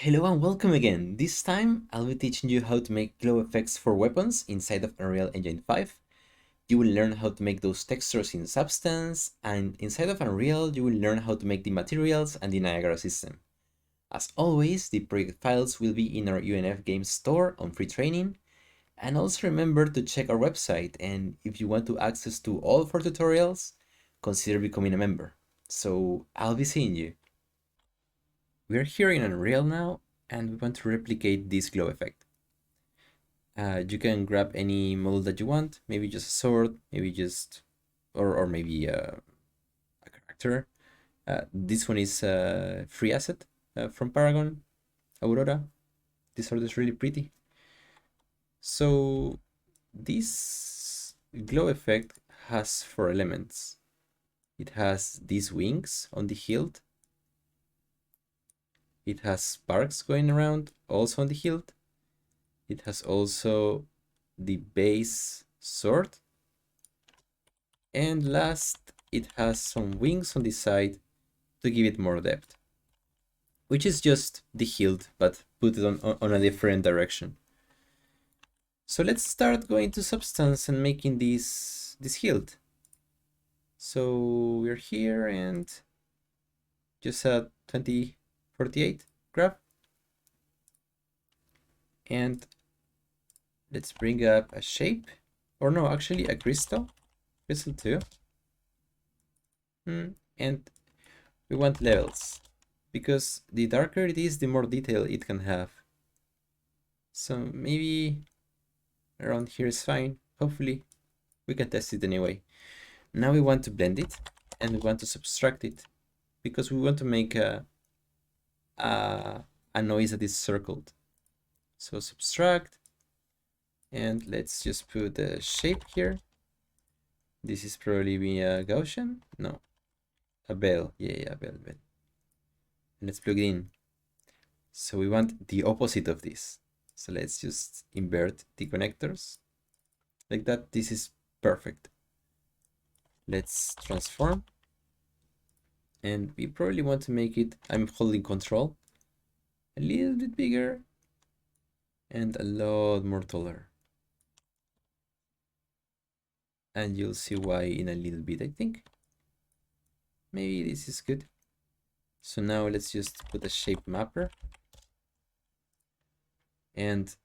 Hello and welcome again. This time I'll be teaching you how to make glow effects for weapons inside of Unreal Engine 5. You will learn how to make those textures in Substance, and inside of Unreal you will learn how to make the materials and the Niagara system. As always, the project files will be in our UNF Games store on free training, and also remember to check our website, and if you want to access to all of our tutorials, consider becoming a member. So I'll be seeing you. We are here in Unreal now, and we want to replicate this glow effect. You can grab any model that you want, maybe just a sword, maybe just, or maybe a character. This one is a free asset from Paragon, Aurora. This sword is really pretty. So this glow effect has 4 elements. It has these wings on the hilt. It has sparks going around, also on the hilt. It has also the base sword. And last, it has some wings on the side to give it more depth. Which is just the hilt, but put it on a different direction. So let's start going to Substance and making this hilt. So we're here and just a 2048 grab. And let's bring up a shape, or no, actually a crystal 2. And we want levels, because the darker it is, the more detail it can have. So maybe around here is fine. Hopefully we can test it anyway. Now we want to blend it, and we want to subtract it, because we want to make a noise that is circled. So subtract, and let's just put the shape here. This is probably be a Gaussian? No, a bell. Yeah, bell. And let's plug it in. So we want the opposite of this. So let's just invert the connectors like that. This is perfect. Let's transform, and we probably want to make it, I'm holding control, a little bit bigger and a lot more taller. And you'll see why in a little bit, I think. Maybe this is good. So now let's just put a shape mapper. And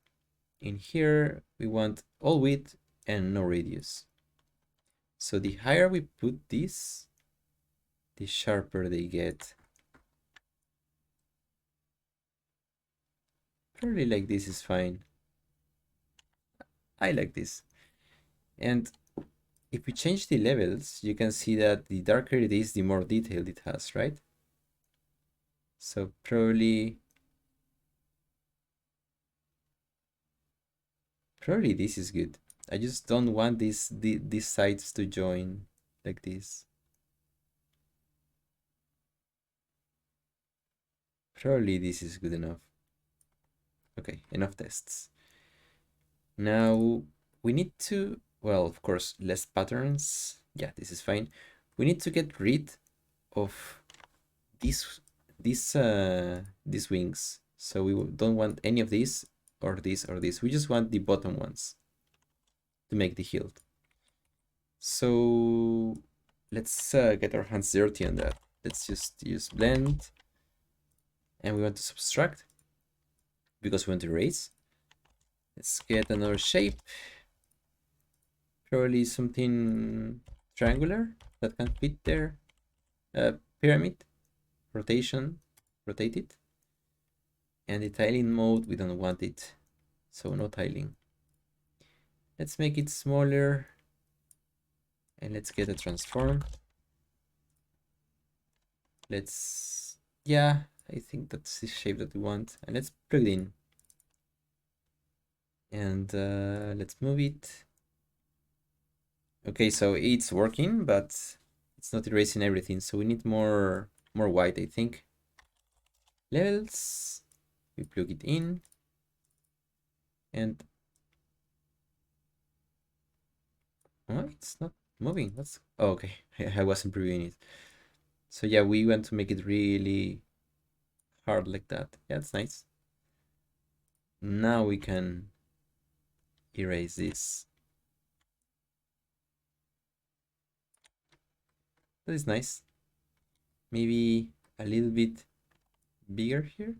in here, we want all width and no radius. So the higher we put this, the sharper they get. Probably like this is fine. I like this. And if we change the levels, you can see that the darker it is, the more detail it has, right? So probably this is good. I just don't want these sides to join like this. Probably this is good enough. Okay, enough tests. Now we need to, well, of course, less patterns. Yeah, this is fine. We need to get rid of these wings. So we don't want any of these or this or this. We just want the bottom ones to make the hilt. So let's get our hands dirty on that. Let's just use blend, and we want to subtract because we want to erase. Let's get another shape, probably something triangular that can fit there. Pyramid, rotation, rotate it. And the tiling mode, we don't want it, so no tiling. Let's make it smaller, and let's get a transform. Let's, yeah, I think that's the shape that we want, and let's plug it in. And let's move it. Okay, so it's working, but it's not erasing everything, so we need more white, I think. Levels, we plug it in, and oh, it's not moving. That's, oh, okay. I wasn't previewing it. So yeah, we want to make it really hard like that. Yeah, it's nice. Now we can erase this. That is nice. Maybe a little bit bigger here.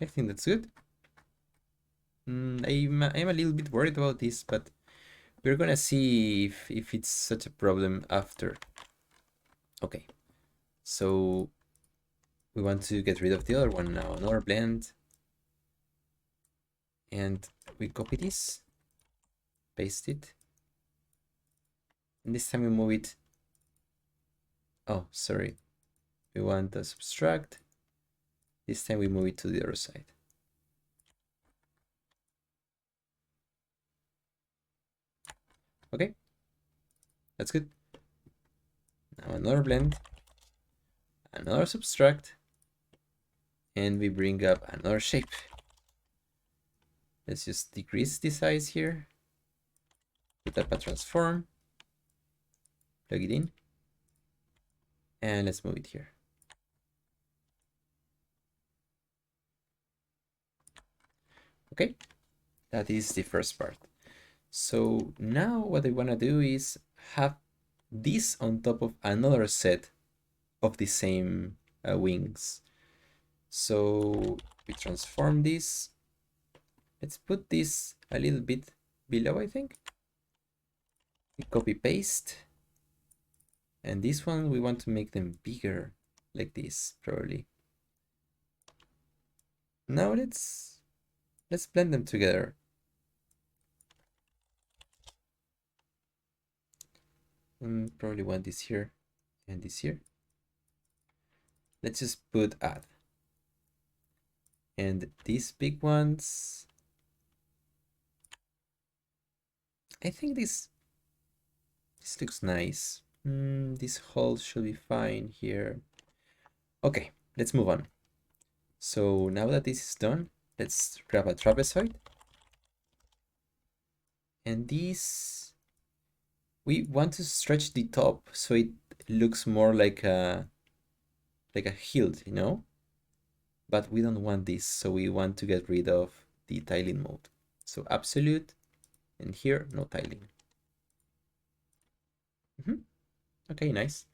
I think that's good. I'm a little bit worried about this, but we're gonna see if it's such a problem after. Okay, so we want to get rid of the other one now. Another blend. And we copy this, paste it. And this time we move it. Oh, sorry. We want to subtract. This time we move it to the other side. Okay, that's good. Now another blend, another subtract, and we bring up another shape. Let's just decrease the size here. Put up a transform, plug it in, and let's move it here. Okay, that is the first part. So now what I want to do is have this on top of another set of the same wings. So we transform this. Let's put this a little bit below, I think. We copy paste. And this one, we want to make them bigger, like this, probably. Now let's blend them together. Probably want this here and this here. Let's just put add. And these big ones, I think this looks nice. This hole should be fine here. Okay, let's move on. So now that this is done, let's grab a trapezoid. And this, we want to stretch the top so it looks more like a hilt, you know? But we don't want this, so we want to get rid of the tiling mode. So absolute, and here, no tiling. Okay, nice.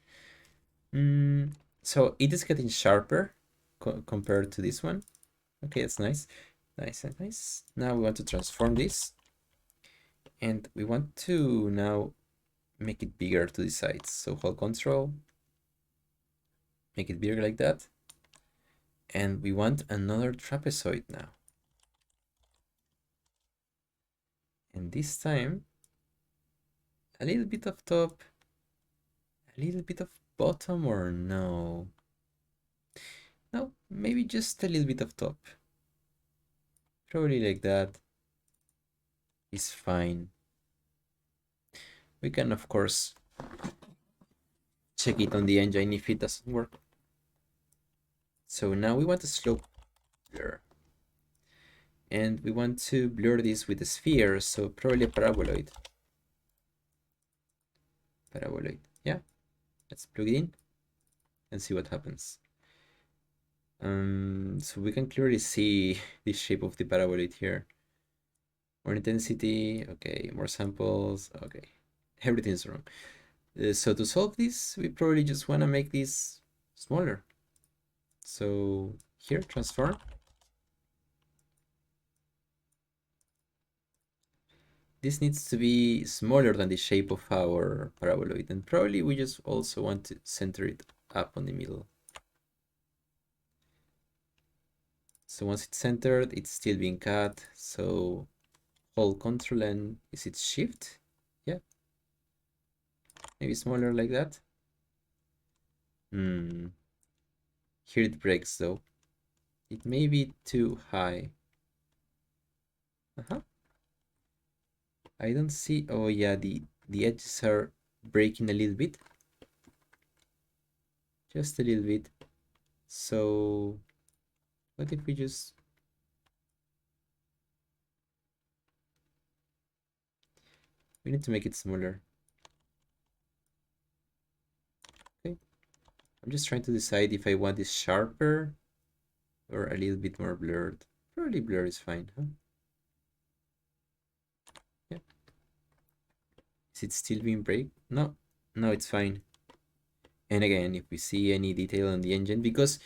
So it is getting sharper compared to this one. Okay, that's nice. Nice and nice. Now we want to transform this. And we want to now make it bigger to the sides. So hold Control, make it bigger like that. And we want another trapezoid now. And this time, a little bit of top, a little bit of bottom, or no? No, maybe just a little bit of top. Probably like that is fine. We can, of course, check it on the engine if it doesn't work. So now we want a slope blur. And we want to blur this with a sphere, so probably a paraboloid. Paraboloid, yeah. Let's plug it in and see what happens. So we can clearly see the shape of the paraboloid here. More intensity, okay, more samples, okay. Everything's wrong. So to solve this, we probably just want to make this smaller. So here, transform. This needs to be smaller than the shape of our paraboloid, and probably we just also want to center it up on the middle. So once it's centered, it's still being cut, so hold Control and is it Shift? Yeah. Maybe smaller like that. Here it breaks though. It may be too high. I don't see. Oh yeah, the edges are breaking a little bit. Just a little bit. So what if we just need to make it smaller. Okay. I'm just trying to decide if I want this sharper or a little bit more blurred. Probably blur is fine, huh? Yeah. Is it still being break? No, no, it's fine. And again, if we see any detail on the engine, because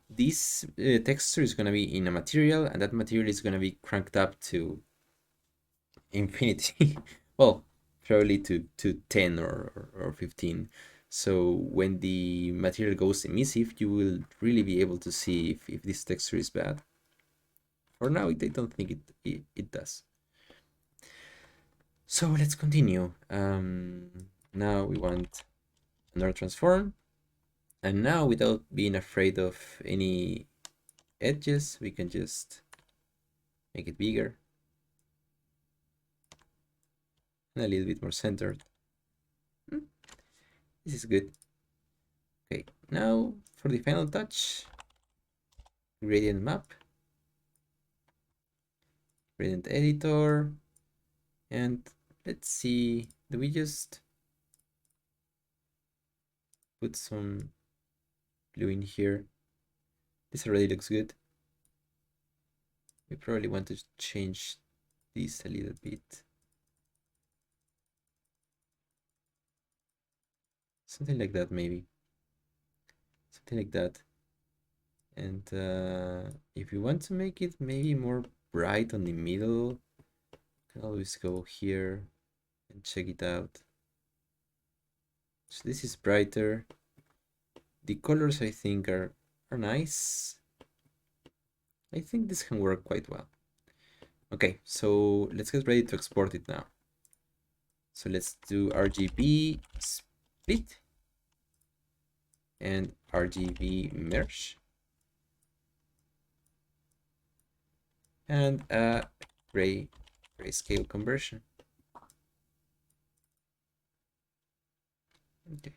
this texture is going to be in a material, and that material is going to be cranked up to infinity. Well, probably to 10 or 15. So when the material goes emissive, you will really be able to see if this texture is bad. For now, I don't think it does. So let's continue. Now we want another transform. And now, without being afraid of any edges, we can just make it bigger and a little bit more centered. This is good. Okay, now for the final touch, gradient map, gradient editor, and let's see, do we just put some blue in here? This already looks good. We probably want to change this a little bit. Something like that, maybe. Something like that. And if you want to make it maybe more bright on the middle, you can always go here and check it out. So this is brighter. The colors I think are nice. I think this can work quite well. Okay, so let's get ready to export it now. So let's do RGB split and RGB merge and a grayscale conversion. Okay,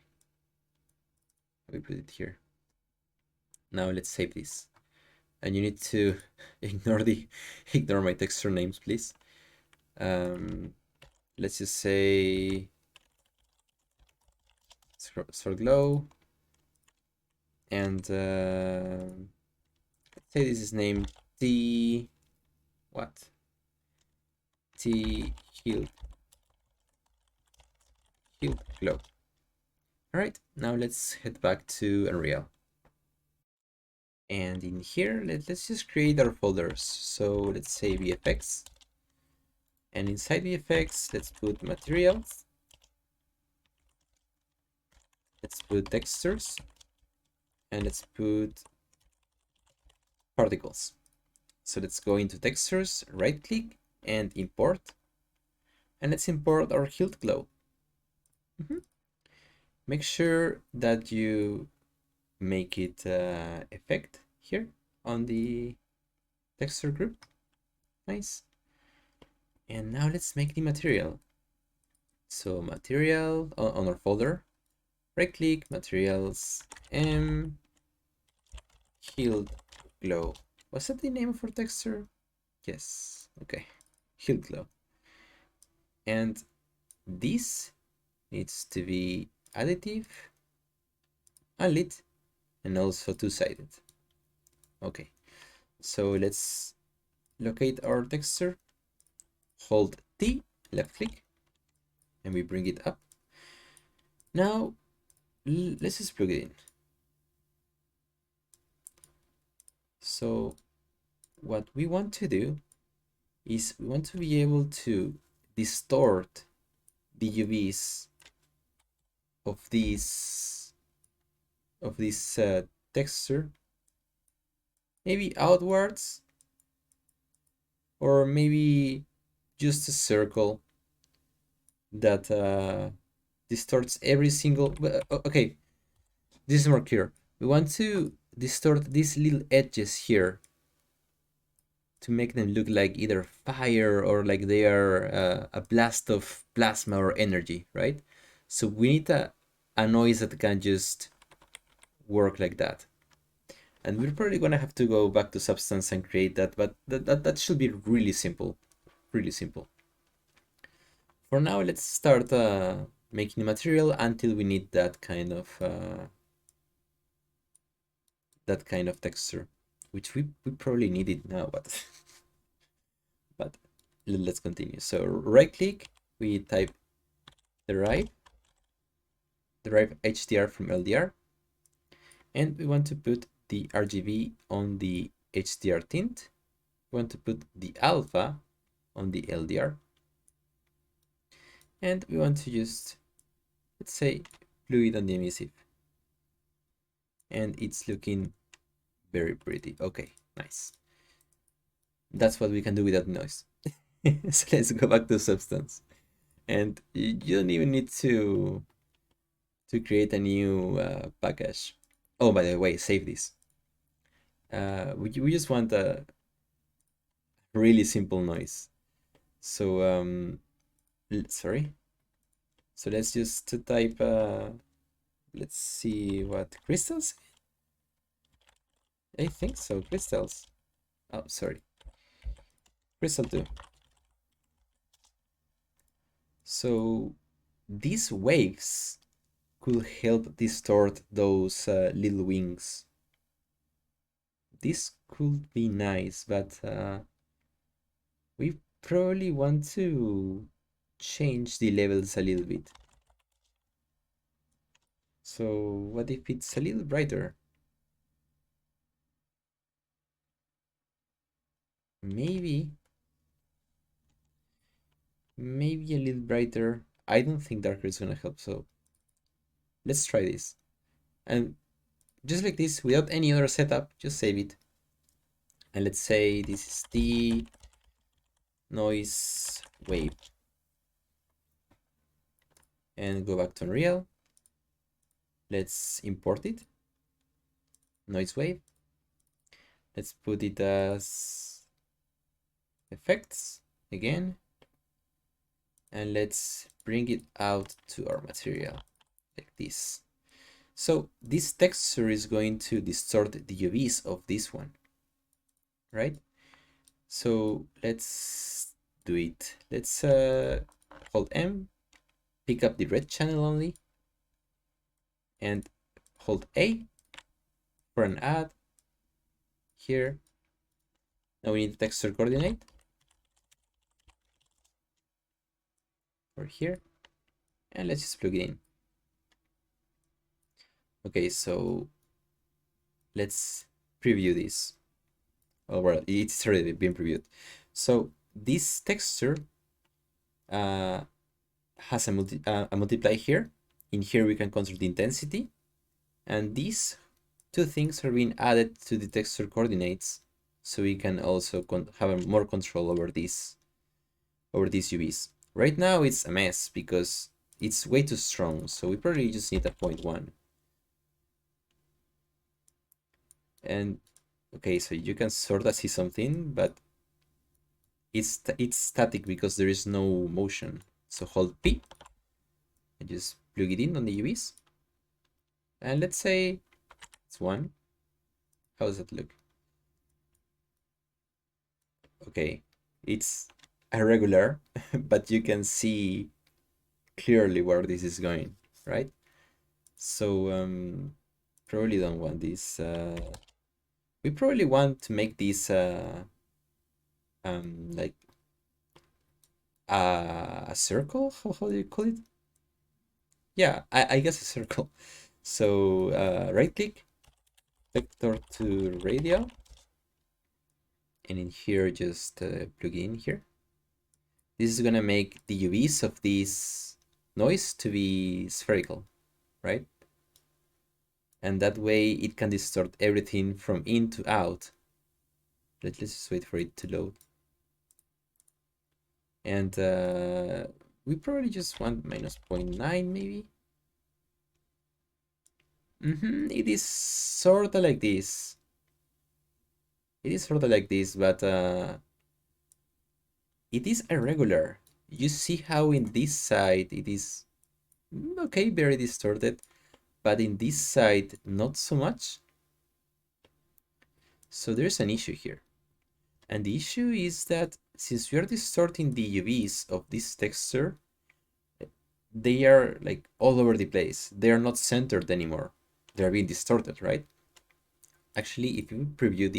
we put it here. Now let's save this. And you need to ignore my texture names, please. Let's just say sort glow, and let's say this is named T what? T Hilt glow. All right, now let's head back to Unreal. And in here, let's just create our folders. So let's say VFX. And inside VFX, let's put materials. Let's put textures. And let's put particles. So let's go into textures, right click and import. And let's import our Hilt glow. Make sure that you make it effect here on the texture group. Nice. And now let's make the material. So material on our folder, right click, materials, Hilt glow. Was that the name of our texture? Yes. Okay. Hilt glow. And this needs to be additive, unlit, and also two-sided. Okay. So let's locate our texture, hold T, left click, and we bring it up. Now let's just plug it in. So what we want to do is we want to be able to distort the UVs of this texture, maybe outwards, or maybe just a circle that distorts every single. Okay, this is more clear. We want to distort these little edges here to make them look like either fire or like they are a blast of plasma or energy, right? So we need a noise that can just work like that. And we're probably gonna have to go back to Substance and create that, but that should be really simple, really simple. For now, let's start making the material until we need that kind of that kind of texture, which we probably need it now, but but let's continue. So right click, we type derive HDR from LDR, and we want to put the RGB on the HDR tint. We want to put the alpha on the LDR, and we want to just, let's say, fluid on the emissive, and it's looking very pretty. Okay, nice. That's what we can do without noise. So let's go back to substance, and you don't even need to create a new package. Oh, by the way, save this. We just want a really simple noise. So sorry. So let's just type let's see what crystals. I think so, crystals. Oh, sorry. Crystal 2. So these waves could help distort those little wings. This could be nice, but we probably want to change the levels a little bit. So what if it's a little brighter? Maybe a little brighter. I don't think darker is gonna help, so let's try this. And just like this, without any other setup, just save it. And let's say this is the noise wave. And go back to Unreal. Let's import it. Noise wave. Let's put it as effects again. And let's bring it out to our material like this. So this texture is going to distort the UVs of this one, right? So let's do it. Let's hold M, pick up the red channel only, and hold A for an add here. Now we need the texture coordinate for here, and let's just plug it in. Okay, so let's preview this. Oh, well, it's already been previewed. So this texture has a multiply here. In here we can control the intensity, and these two things are being added to the texture coordinates, so we can also have more control over these UVs. Right now it's a mess because it's way too strong, so we probably just need a 0.1. And okay, so you can sort of see something, but it's static because there is no motion. So hold P and just plug it in on the UVs. And let's say it's 1. How does that look? Okay, it's irregular, but you can see clearly where this is going, right? So probably don't want this. We probably want to make this like a circle. How do you call it? Yeah, I guess a circle. So right click, vector to radial, and in here just plug in here. This is gonna make the UVs of this noise to be spherical, right? And that way it can distort everything from in to out. Let's just wait for it to load. And we probably just want minus 0.9 maybe. It is sort of like this. It is sort of like this, but it is irregular. You see how in this side it is okay, very distorted, but in this side not so much. So there's an issue here. And the issue is that since we are distorting the UVs of this texture, they are like all over the place. They are not centered anymore. They are being distorted, right? Actually, if you preview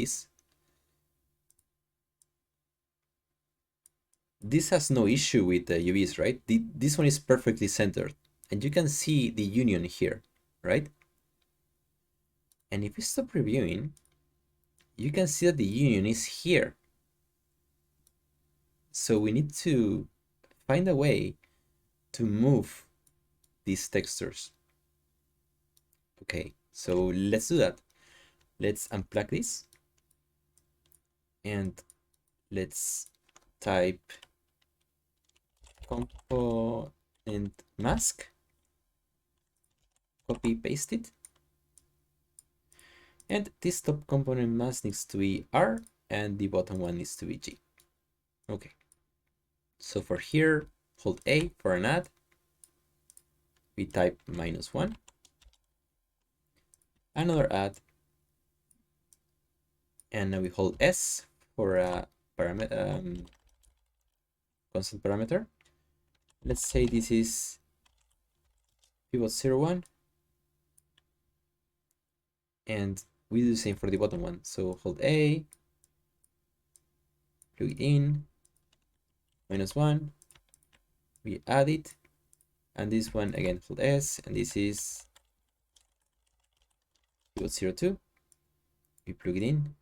this has no issue with the UVs, right? This one is perfectly centered. And you can see the union here, right? And if we stop previewing, you can see that the union is here. So we need to find a way to move these textures. Okay, so let's do that. Let's unplug this and let's type component mask, copy paste it, and this top component mask needs to be R and the bottom one needs to be G. Okay, so for here, hold A for an add, we type -1, another add, and now we hold S for a constant parameter. Let's say this is pivot 01, and we do the same for the bottom one. So hold A, plug it in, -1, we add it, and this one again hold S, and this is pivot 02, we plug it in,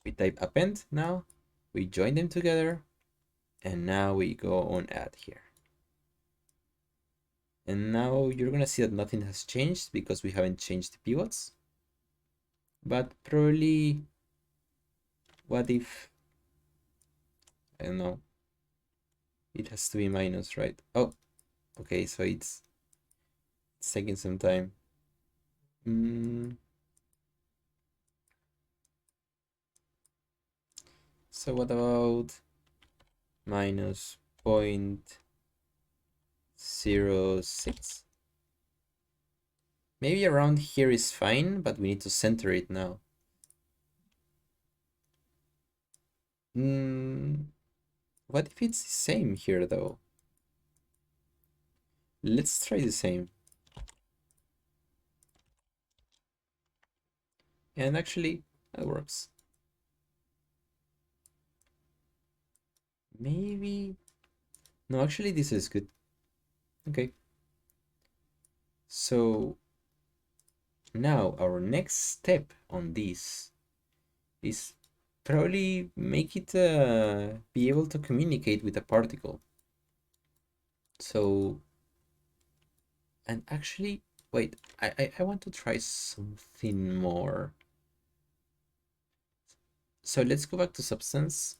we type append now, we join them together, and now we go on add here. And now you're gonna see that nothing has changed because we haven't changed the pivots. But probably, what if, I don't know, it has to be minus, right? Oh, okay, so it's taking some time. So what about -0.06? Maybe around here is fine, but we need to center it now. What if it's the same here though? Let's try the same. And actually, that works. Maybe... No, actually, this is good. Okay. So now our next step on this is probably make it be able to communicate with a particle. So, and actually, wait, I want to try something more. So let's go back to substance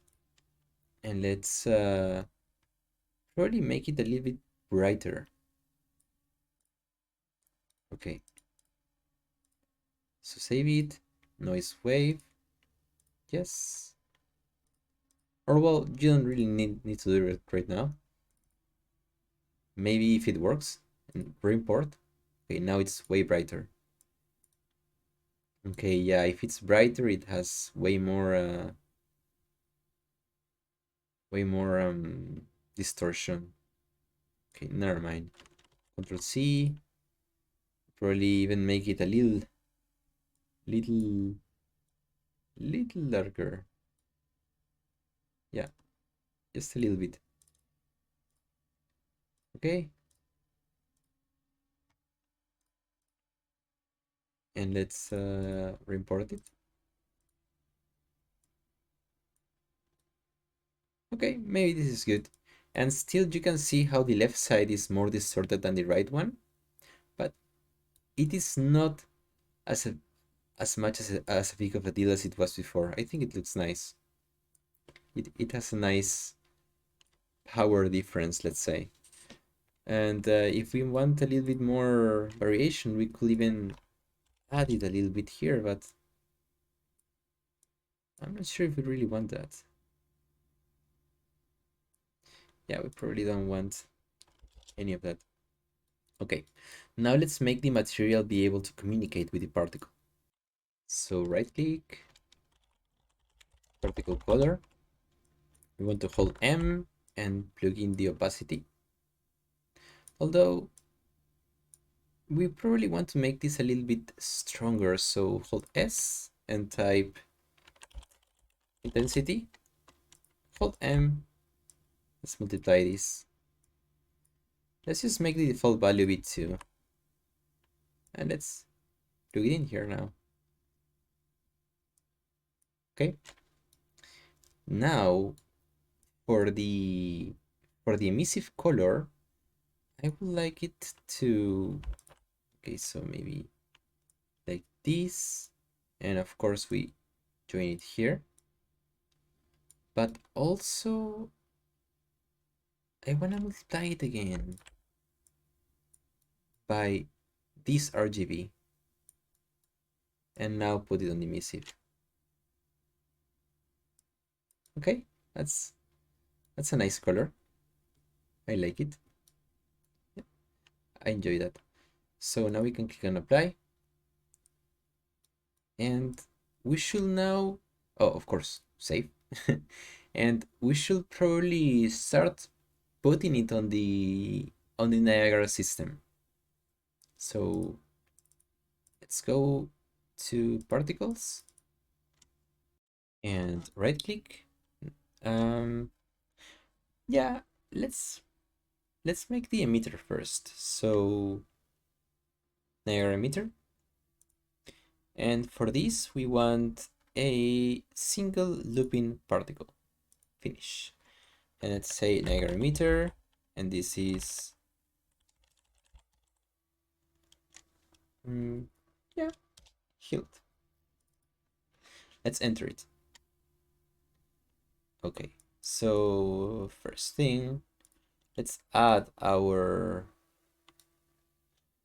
and let's probably make it a little bit brighter. Okay. So save it, noise wave, yes. Or well, you don't really need to do it right now. Maybe if it works, and re-import. Okay, now it's way brighter. Okay, yeah, if it's brighter, it has way more distortion. Okay, never mind. Control C. Probably even make it a little darker. Yeah, just a little bit. Okay. And let's re-import it. Okay, maybe this is good. And still you can see how the left side is more distorted than the right one, but it is not as much as a big of a deal as it was before. I think it looks nice. It has a nice power difference, let's say. And if we want a little bit more variation, we could even add it a little bit here, but I'm not sure if we really want that. Yeah, we probably don't want any of that. Okay, now let's make the material be able to communicate with the particle. So right click, particle color. We want to hold M and plug in the opacity. Although we probably want to make this a little bit stronger, so hold S and type intensity, hold M, let's multiply this. Let's just make the default value be 2. And let's plug it in here now. Okay. Now, for the emissive color, I would like it to, okay, so maybe like this, and of course we join it here. But also, I want to multiply it again by this RGB, and now put it on the emissive. Okay, that's a nice color. I like it. Yeah, I enjoy that. So now we can click on apply, and we should now, oh, of course, save. And we should probably start putting it on the Niagara system. So let's go to particles and right click. Yeah, let's make the emitter first. So Niagara emitter, and for this we want a single looping particle. Finish. And let's say Niagara emitter, and this is yeah, Hilt. Let's enter it. Okay, so first thing, let's add our,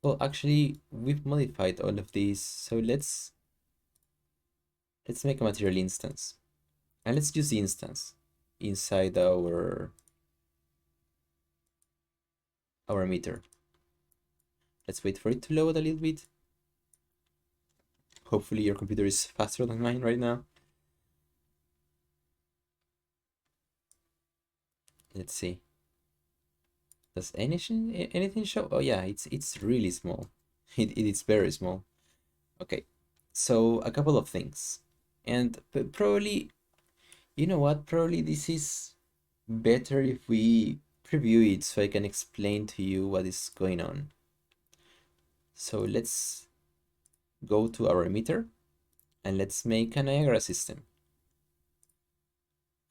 well, actually we've modified all of these, so let's make a material instance, and let's use the instance inside our emitter. Let's wait for it to load a little bit. Hopefully your computer is faster than mine right now. Let's see. Does anything show? Oh yeah, it's really small. It is very small. Okay, so a couple of things, and probably, you know what? Probably this is better if we preview it so I can explain to you what is going on. So let's go to our emitter and let's make a Niagara system.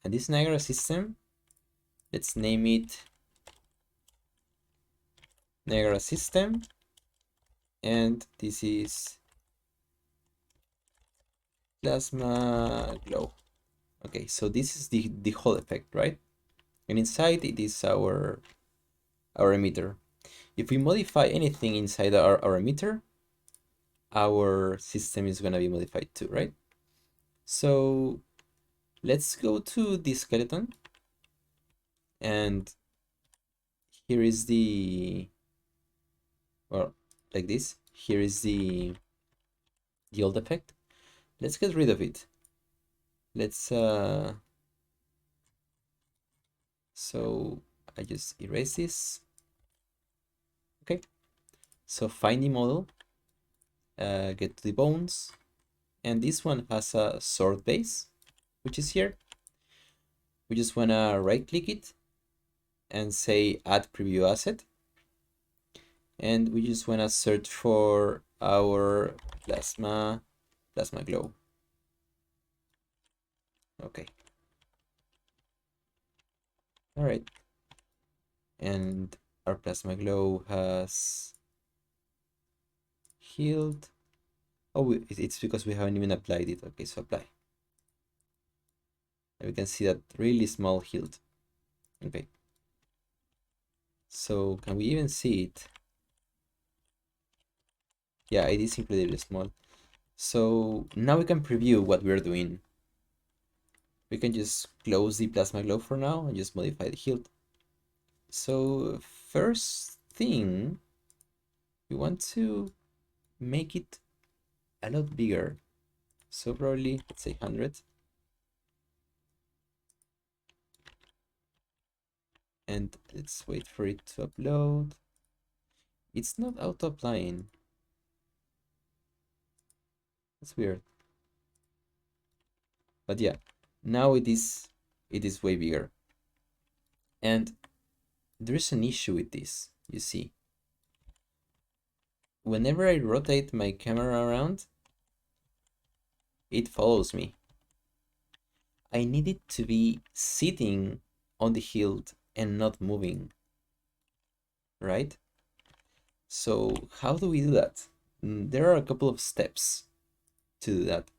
And this Niagara system, let's name it Niagara System, and this is plasma glow. Okay, so this is the whole effect, right? And inside it is our emitter. If we modify anything inside our emitter, our system is gonna be modified too, right? So let's go to the skeleton, and here is the, well, like this. Here is the old effect. Let's get rid of it. Let's so I just erase this. Okay, so find the model, get to the bones, and this one has a sword base, which is here. We just wanna right click it and say add preview asset, and we just wanna search for our plasma glow. Okay, all right, and our plasma glow has healed. Oh, it's because we haven't even applied it. Okay, so apply. And we can see that really small healed. Okay. So can we even see it? Yeah, it is incredibly small. So now we can preview what we're doing. We can just close the plasma glow for now and just modify the healed. So first thing, we want to make it a lot bigger. So probably, let's say 100. And let's wait for it to upload. It's not auto applying. That's weird. But yeah, now it is way bigger. And there is an issue with this, you see. Whenever I rotate my camera around, it follows me. I need it to be sitting on the hilt and not moving, right? So how do we do that? There are a couple of steps to do that.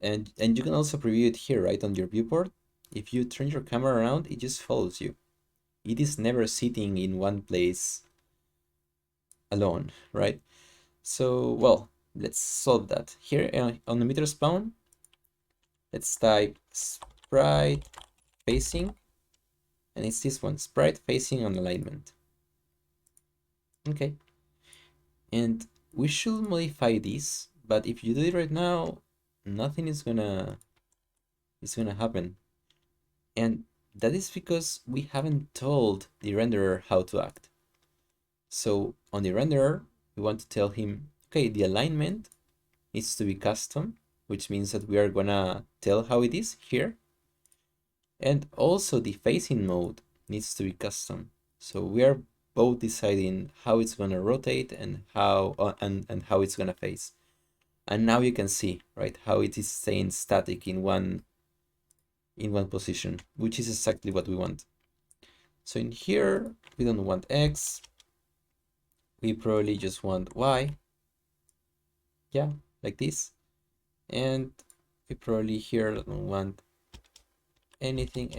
And you can also preview it here, right, on your viewport. If you turn your camera around, it just follows you. It is never sitting in one place alone, right? So, well, let's solve that. Here on the emitter spawn, let's type sprite facing, and it's this one, sprite facing on alignment. Okay. And we should modify this, but if you do it right now, nothing is gonna happen. And that is because we haven't told the renderer how to act. So on the renderer, we want to tell him, okay, the alignment needs to be custom, which means that we are gonna tell how it is here. And also the facing mode needs to be custom. So we are both deciding how it's gonna rotate and how and how it's gonna face. And now you can see, right, how it is staying static in one position, which is exactly what we want. So in here, we don't want X, we probably just want Y. Yeah, like this. And we probably here don't want anything,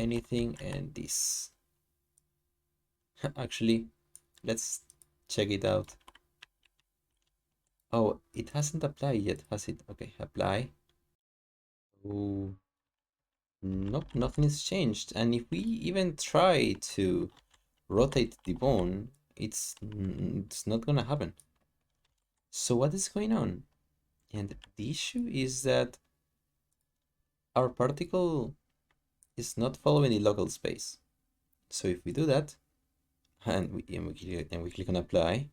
and this. Actually, let's check it out. Oh, it hasn't applied yet, has it? Okay, apply. Oh, nope, nothing has changed. And if we even try to rotate the bone, it's not gonna happen. So what is going on? And the issue is that our particle is not following the local space. So if we do that, and we click on apply,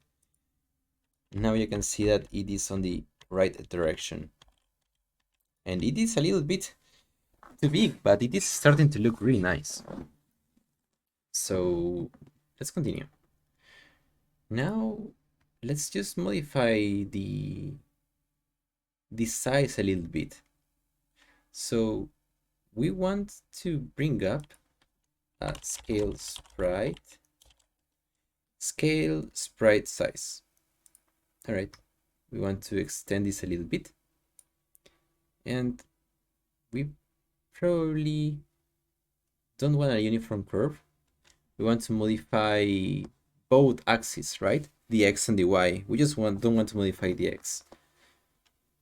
now you can see that it is on the right direction. And it is a little bit too big, but it is starting to look really nice. So let's continue. Now let's just modify the size a little bit. So we want to bring up a scale sprite size. All right, we want to extend this a little bit, and we probably don't want a uniform curve. We want to modify both axes, right? The X and the Y. We just don't want to modify the X.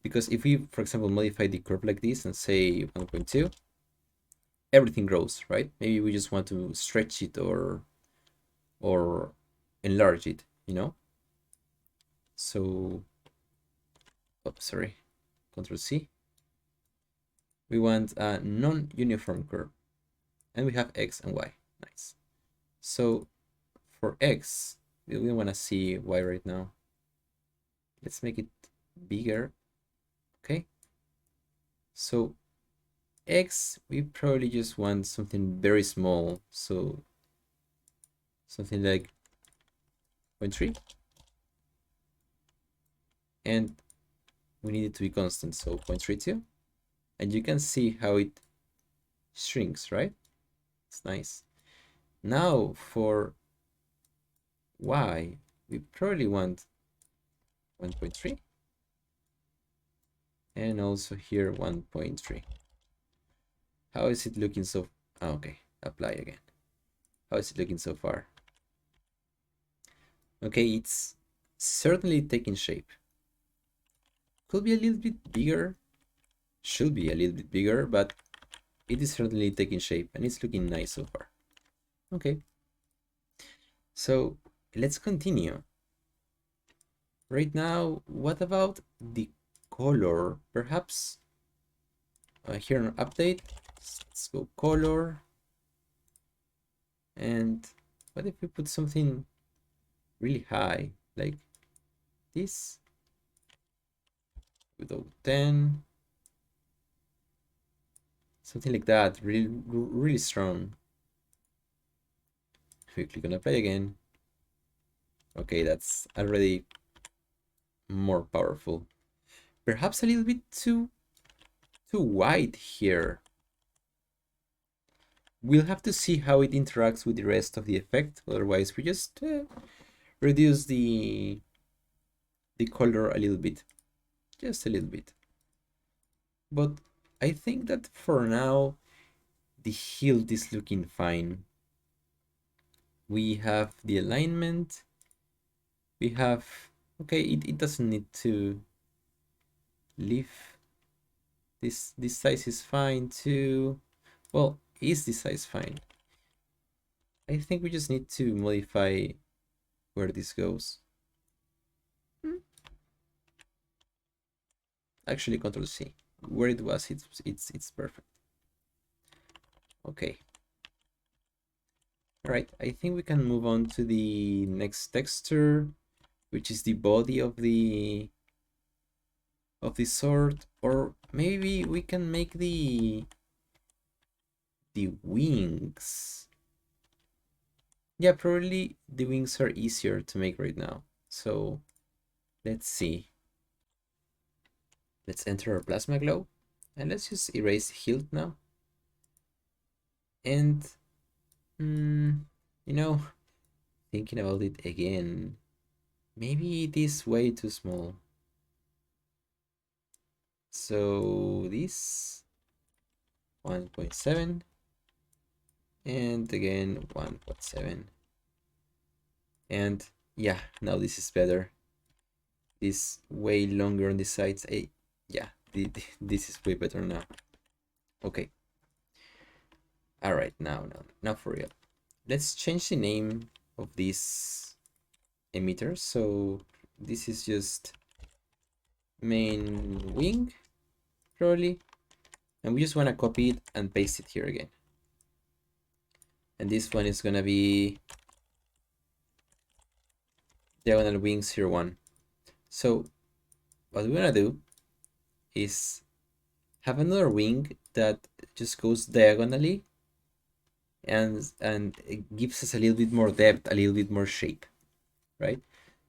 Because if we, for example, modify the curve like this and say 1.2, everything grows, right? Maybe we just want to stretch it or enlarge it, you know? So, oh, sorry, Control C. We want a non-uniform curve, and we have X and Y. Nice. So for X, we don't want to see Y right now. Let's make it bigger. Okay. So X, we probably just want something very small. So something like 0.3. And we need it to be constant, so 0.32. And you can see how it shrinks, right? It's nice. Now for Y, we probably want 1.3. And also here 1.3. How is it looking so? Oh, okay, apply again. How is it looking so far? Okay, it's certainly taking shape. Could be a little bit bigger. Should be a little bit bigger, but it is certainly taking shape and it's looking nice so far. Okay. So let's continue. Right now, what about the color? Perhaps here on update, let's go color. And what if we put something really high, like this, without 10, something like that, really strong. If we click on apply again, okay, that's already more powerful. Perhaps a little bit too wide here. We'll have to see how it interacts with the rest of the effect. Otherwise, we just reduce the color a little bit, just a little bit. But I think that for now, the hilt is looking fine. We have the alignment. We have, okay, it doesn't need to leave. This size is fine too. Well, is this size fine? I think we just need to modify where this goes. Actually, Control C. Where it was, it's perfect. Okay. All right, I think we can move on to the next texture, which is the body of the sword, or maybe we can make the wings. Yeah, probably the wings are easier to make right now. So let's see. Let's enter our plasma glow and let's just erase Hilt now. And you know, thinking about it again, maybe it is way too small. So this 1.7 and again 1.7, and yeah, now this is better. This way longer on the sides. Yeah, this is way better now. Okay. All right, now for real. Let's change the name of this emitter. So this is just main wing, probably, and we just want to copy it and paste it here again. And this one is gonna be diagonal wings here 1. So what we wanna do is have another wing that just goes diagonally and it gives us a little bit more depth, a little bit more shape, right?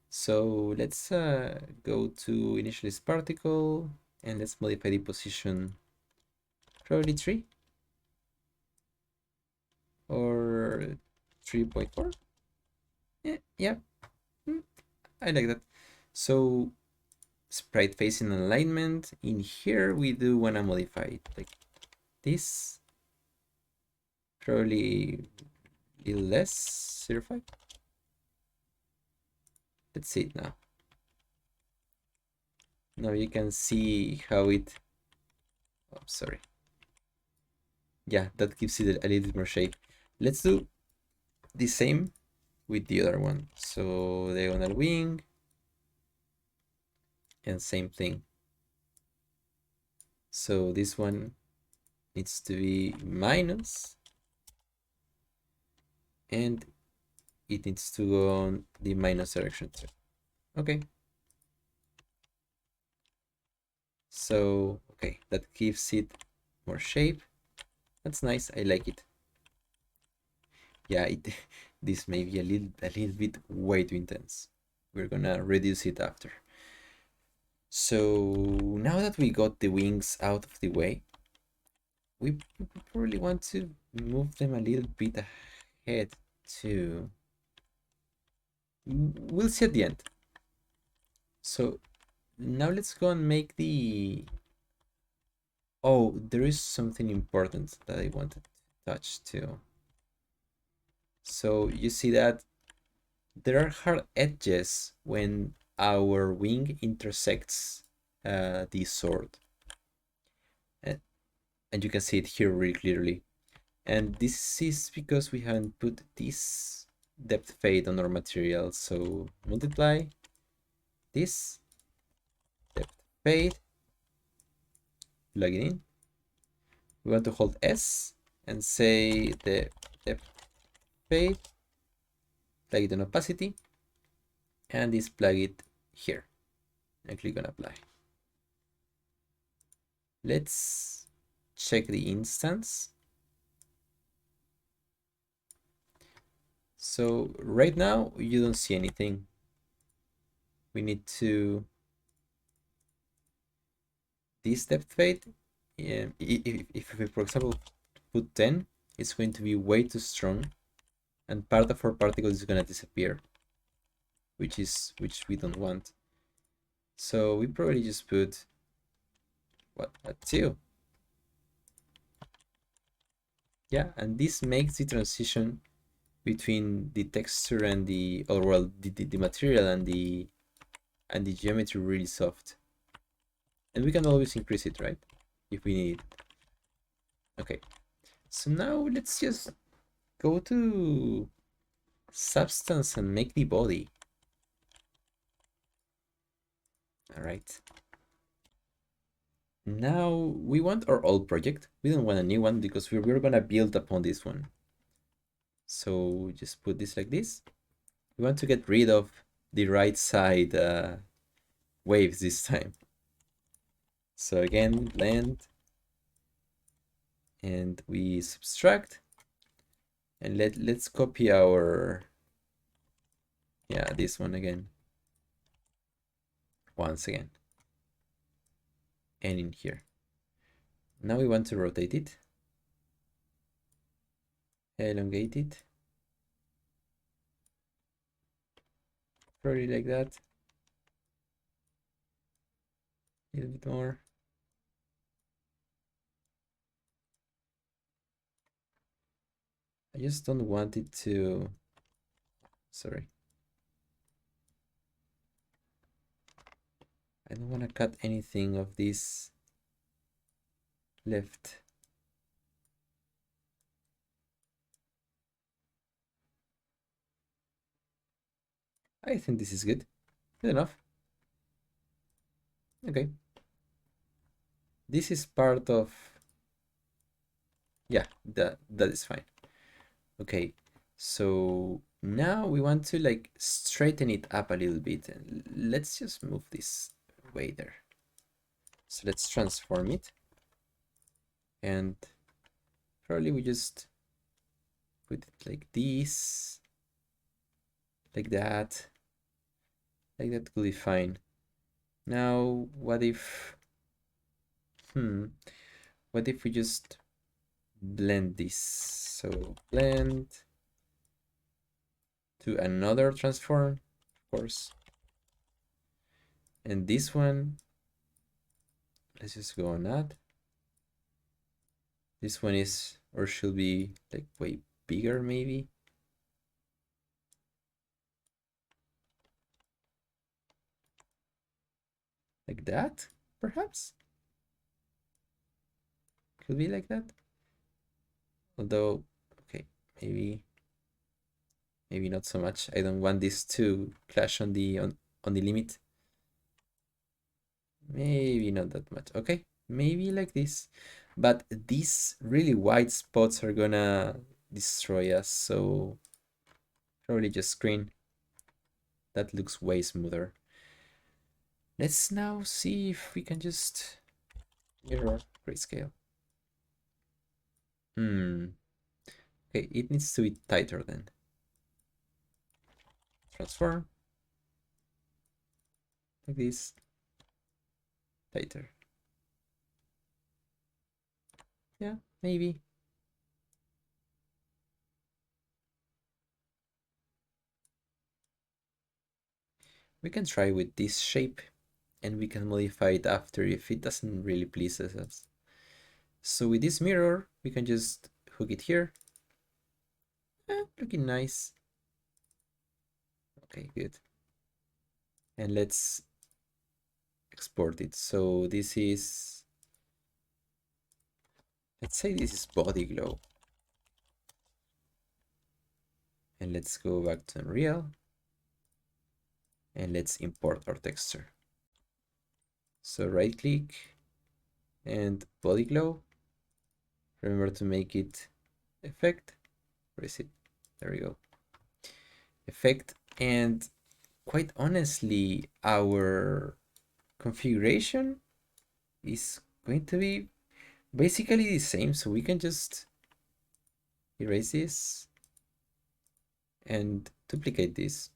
So let's go to initialize particle and let's modify the position, probably 3 or 3.4. Yeah, I like that. So sprite facing alignment, in here we do want to modify it like this, probably a little less, 0.5. Let's see it now. Now you can see how it, oh, sorry. Yeah, that gives it a little bit more shape. Let's do the same with the other one. So diagonal wing and same thing. So this one needs to be minus and it needs to go on the minus direction too. Okay. So, okay, that gives it more shape. That's nice, I like it. Yeah, this may be a little bit way too intense. We're gonna reduce it after. So now that we got the wings out of the way, we probably want to move them a little bit ahead too. We'll see at the end. So now let's go and make the... Oh, there is something important that I wanted to touch too. So you see that there are hard edges when our wing intersects the sword. And you can see it here really clearly. And this is because we haven't put this depth fade on our material. So multiply this depth fade, plug it in. We want to hold S and say the depth fade, plug it on opacity, and this plug it here and click on apply. Let's check the instance. So right now you don't see anything. We need to this depth fade. If we, for example, put 10, it's going to be way too strong, and part of our particle is gonna disappear, which we don't want. So we probably just put what, a 2. Yeah, and this makes the transition between the texture and the, or well, the material and the geometry really soft. And we can always increase it, right? If we need it. Okay, so now let's just go to substance and make the body. All right. Now we want our old project. We don't want a new one because we're gonna build upon this one. So just put this like this. We want to get rid of the right side waves this time. So again, blend, and we subtract, and let's copy our, yeah, this one again, once again, and in here. Now we want to rotate it, elongate it, probably like that, a little bit more. I just don't want it to, sorry. I don't want to cut anything of this left. I think this is good. Good enough. Okay. This is part of, yeah, that is fine. Okay, so now we want to like straighten it up a little bit. Let's just move this way there. So let's transform it, and probably we just put it like this, like that could be fine. Now what if what if we just blend this? So blend to another transform, of course, and this one, let's just go on that. This one is, or should be, like way bigger maybe. Like that, perhaps? Could be like that. Although, okay, maybe not so much. I don't want this to clash on the limit. Maybe not that much. Okay, maybe like this. But these really white spots are gonna destroy us, so probably just screen. That looks way smoother. Let's now see if we can just mirror grayscale. Okay, it needs to be tighter then. Transform. Like this. Tighter. Yeah, maybe. We can try with this shape, and we can modify it after if it doesn't really please us. So with this mirror, we can just hook it here. Looking nice. Okay, good. And let's export it. So this is, let's say this is body glow. And let's go back to Unreal. And let's import our texture. So right click and body glow. Remember to make it effect. Where is it? There we go. Effect, and quite honestly, our configuration is going to be basically the same, so we can just erase this and duplicate this.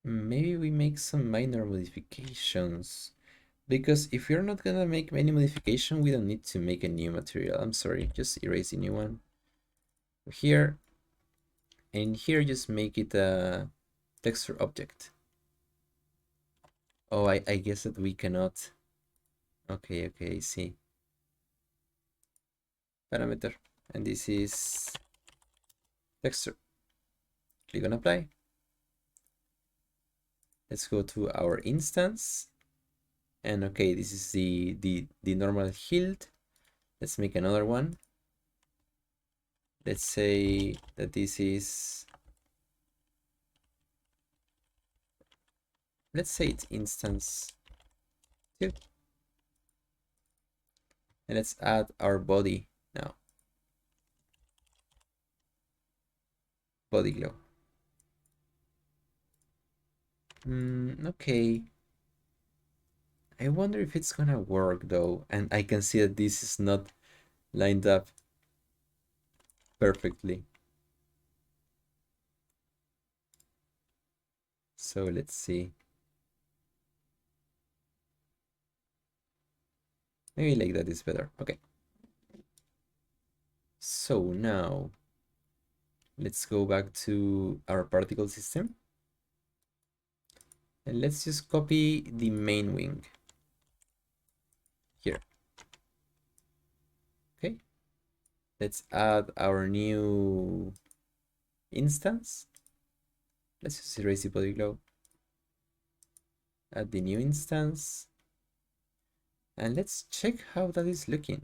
Maybe we make some minor modifications, because if we're not gonna make any modification, we don't need to make a new material. I'm sorry, just erase the new one here, and here just make it a texture object. Oh, I guess that we cannot. Okay, I see. Parameter, and this is texture. Click on apply. Let's go to our instance, and okay, this is the normal Hilt. Let's make another one. Let's say that this is, let's say it's instance 2, and let's add our body now. Body glow. Okay. I wonder if it's gonna work though, and I can see that this is not lined up perfectly. So let's see. Maybe like that is better. Okay. So now let's go back to our particle system. And let's just copy the main wing here. Okay. Let's add our new instance. Let's just erase the body glow. Add the new instance. And let's check how that is looking.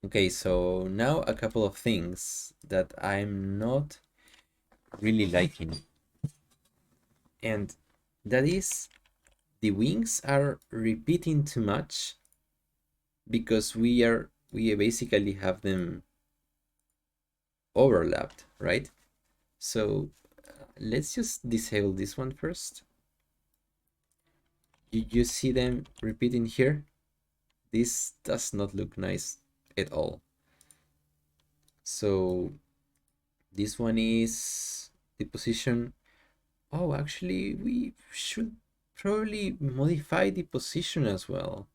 Okay, so now a couple of things that I'm not really liking. And that is, the wings are repeating too much, because we basically have them overlapped, right? So let's just disable this one first. You see them repeating here? This does not look nice at all. So this one is the position. Oh, actually, we should probably modify the position as well.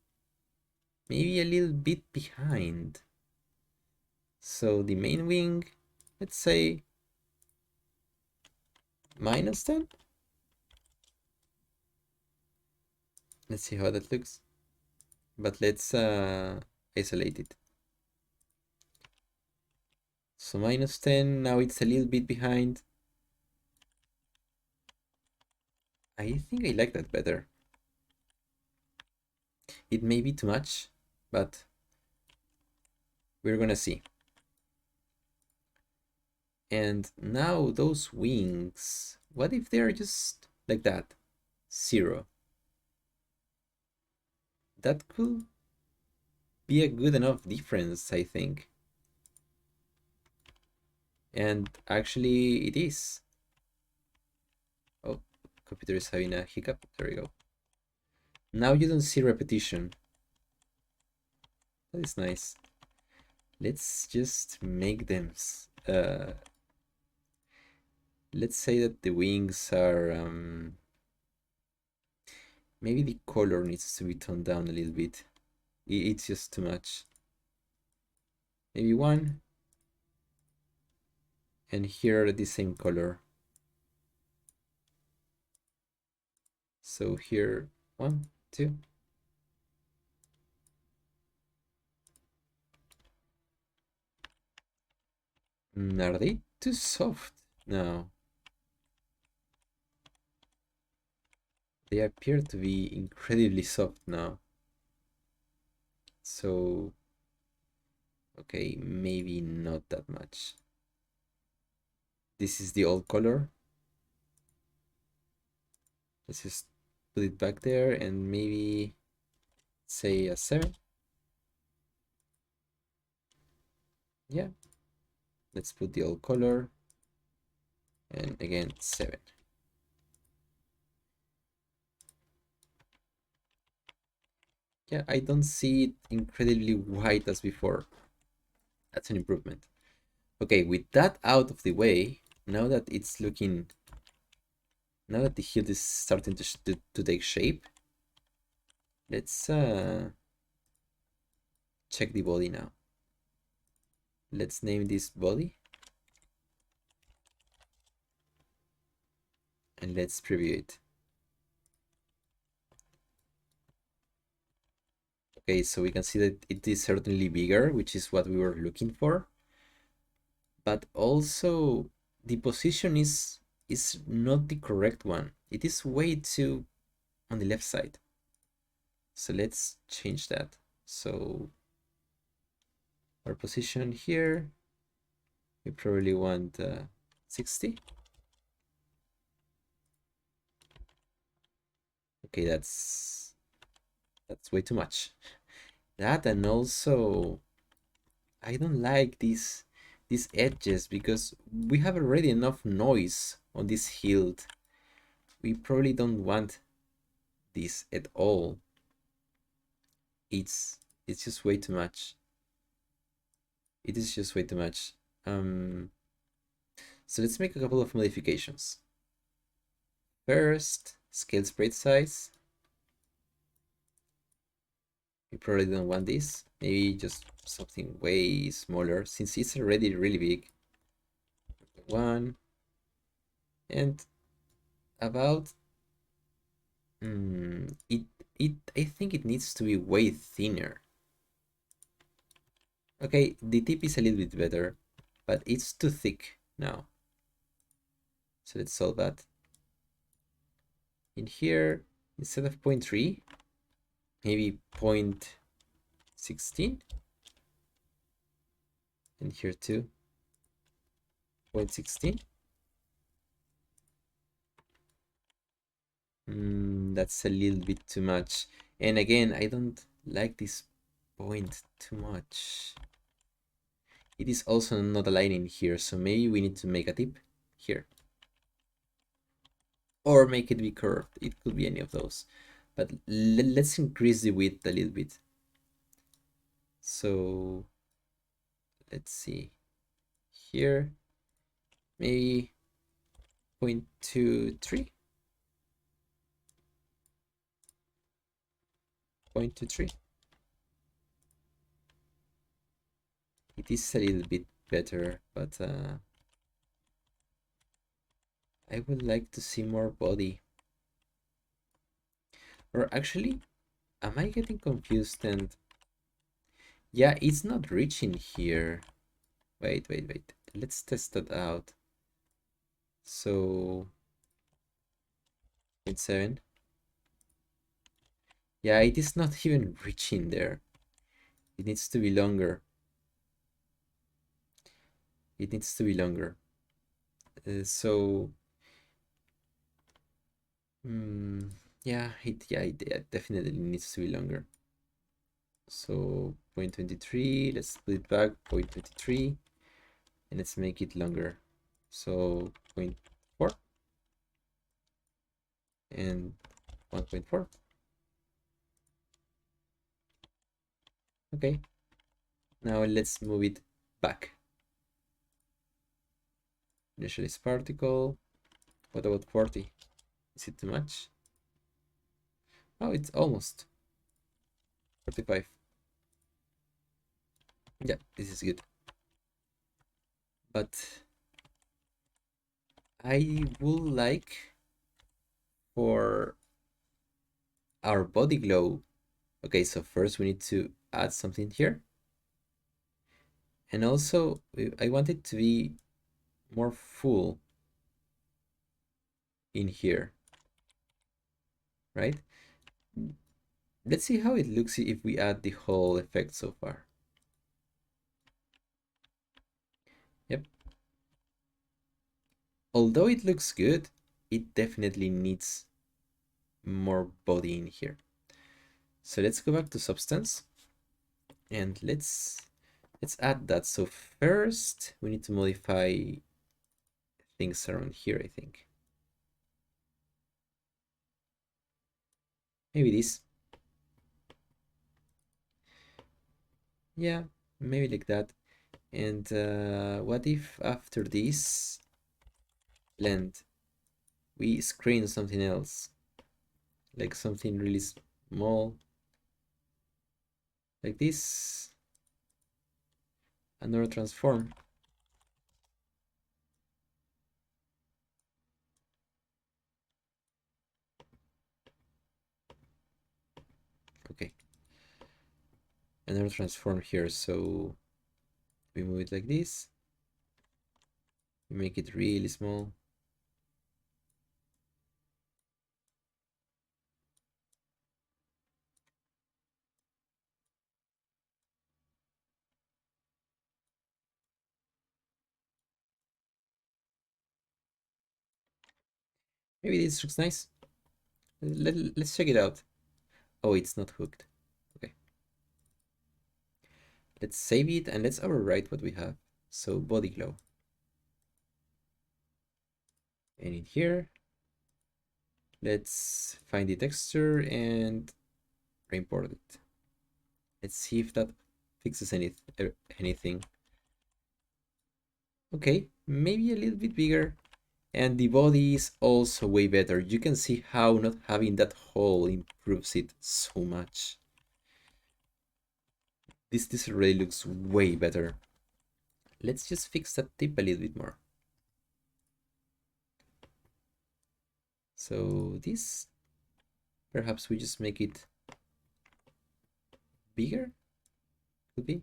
Maybe a little bit behind. So the main wing, let's say -10. Let's see how that looks. But let's isolate it. So -10, now it's a little bit behind. I think I like that better. It may be too much, but we're gonna see. And now those wings, what if they're just like that? 0. That could be a good enough difference, I think. And actually it is. Oh, computer is having a hiccup. There we go. Now you don't see repetition. That is nice. Let's just make them let's say that the wings are maybe the color needs to be toned down a little bit. It's just too much. Maybe 1, and here the same color. So here 1, 2. Are they too soft? No. They appear to be incredibly soft now. So, okay, maybe not that much. This is the old color. Let's just put it back there and maybe say a 7. Yeah, Let's put the old color. And again, 7. Yeah, I don't see it incredibly white as before. That's an improvement. Okay, with that out of the way, now that it's looking, now that the hilt is starting to take shape, let's check the body now. Let's name this body. And let's preview it. Okay, so we can see that it is certainly bigger, which is what we were looking for. But also the position is not the correct one. It is way too on the left side. So let's change that. So our position here, we probably want 60. Okay, that's way too much. That, and also I don't like these edges because we have already enough noise on this hilt. We probably don't want this at all. It's just way too much. It is just way too much. So let's make a couple of modifications. First, scale sprite size. We probably don't want this. Maybe just something way smaller since it's already really big. 1 and about I think it needs to be way thinner. Okay, the tip is a little bit better, but it's too thick now. So let's solve that. In here, instead of 0.3, maybe 0.16. And here too, 0.16. That's a little bit too much. And again, I don't like this point too much. It is also not aligning here, so maybe we need to make a tip here. Or make it be curved. It could be any of those. But let's increase the width a little bit. So let's see. Here, maybe 0.23. 0.23. It is a little bit better, but I would like to see more body. Or actually, am I getting confused? And yeah, it's not reaching here. Wait. Let's test that out. So 0.7. Yeah, it is not even reaching there. It needs to be longer. It needs to be longer. So yeah, it definitely needs to be longer. So 0.23, let's split it back, 0.23, and let's make it longer. So 0.4 and 1.4. Okay, now let's move it back. Initialize particle. What about 40? Is it too much? Oh, it's almost 45. Yeah, this is good. But I would like for our body glow. Okay, so first we need to add something here. And also, I want it to be more full in here, right? Let's see how it looks if we add the whole effect so far. Yep. Although it looks good, it definitely needs more body in here. So let's go back to substance and let's let's add that. So first we need to modify things around here, I think. Maybe this. Yeah, maybe like that. And what if after this blend we screen something else, like something really small, like this, another transform. Okay, another transform here. So we move it like this, we make it really small. Maybe this looks nice. Let's check it out. Oh, it's not hooked. Okay, let's save it and let's overwrite what we have. So body glow, and in here let's find the texture and re-import it. Let's see if that fixes anything. Okay, maybe a little bit bigger. And the body is also way better. You can see how not having that hole improves it so much. This really looks way better. Let's just fix that tip a little bit more. So this, perhaps we just make it bigger, could be.